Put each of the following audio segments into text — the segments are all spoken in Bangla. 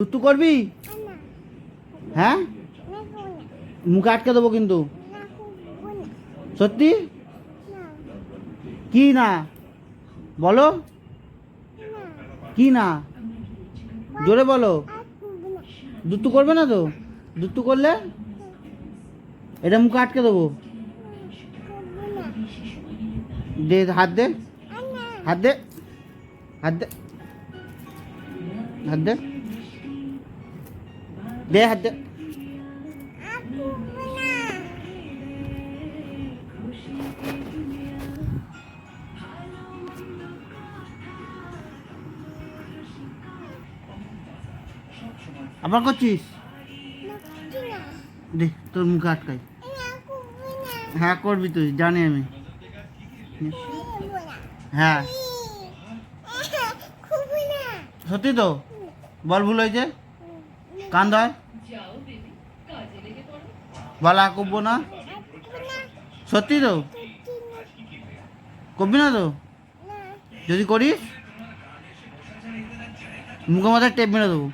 তুই করবি? হ্যাঁ, মুখে আটকে দেবো কিন্তু। সত্যি? কি না বলো, কি না জোরে বলো। দুত্তু করবে না তো? দুত্তু করলে এটা মুখে আটকে দেবো। দে হাত দে, হাত দে, হাত দে, হাত দে, দে হাত দে। আবার করছিস? দে তোর মুখে আটকাই। হ্যাঁ করবি তুই, জানি আমি। হ্যাঁ সত্যি তো? বল ভুল হয়েছে, কান ধর, বলা করবো না। সত্যি তো? করবি না তো? যদি করিস মুখে মাথায় টেপ মেরে দেবো।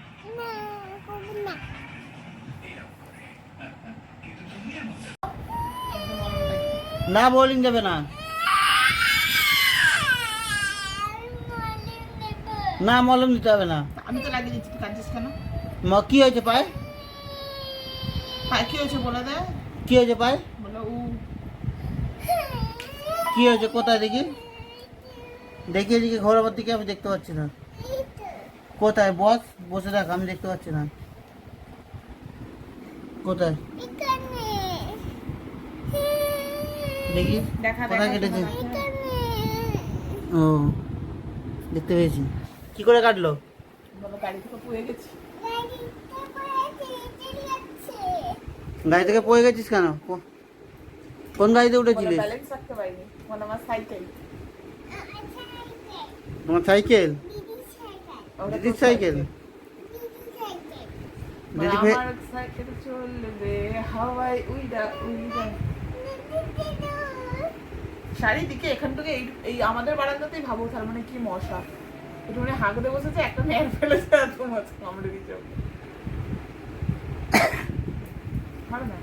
না বোলিং দেবে না, না মলম দিতে হবে না। আমি তো লাগিয়ে দিচ্ছি, তুই কাঁদছিস কেন? কি হয়েছে পায়ে? পায়ে কি হয়েছে বলে দে। কি হয়েছে পায়ে? বলে উ কি হয়েছে কোথায় দেখি? দেখি এদিকে ঘোরাবার দিকে, আমি দেখতে পাচ্ছি না। কোথায়? বস, বসে দেখ, আমি দেখতে পাচ্ছি না। কোথায় দেখি, কোথায় কেটেছে? ও দেখতে পেয়েছি। কি করে কাটলো? বলে গাড়ি থেকে পড়ে গেছি। গাড়ি থেকে পড়ে গেছিস কেন? কোন গাড়িতে উঠেছিলিস? ব্যালেন্স রাখতে পারিনি, মানে আমার সাইকেল। তোমার সাইকেল? দিদির সাইকেল? দিদি আমার সাইকেল চলবে হাওয়ায় উইড়া উইড়া। চারিদিকে এখান থেকে এই আমাদের বারান্দাতেই ভাবো তার মানে কি মশা। একটু মানে হাঁকতে বসেছে, একটা মেয়ের ফেলেছে, এত মশা কামড়ে দিচ্ছে। ভালো না?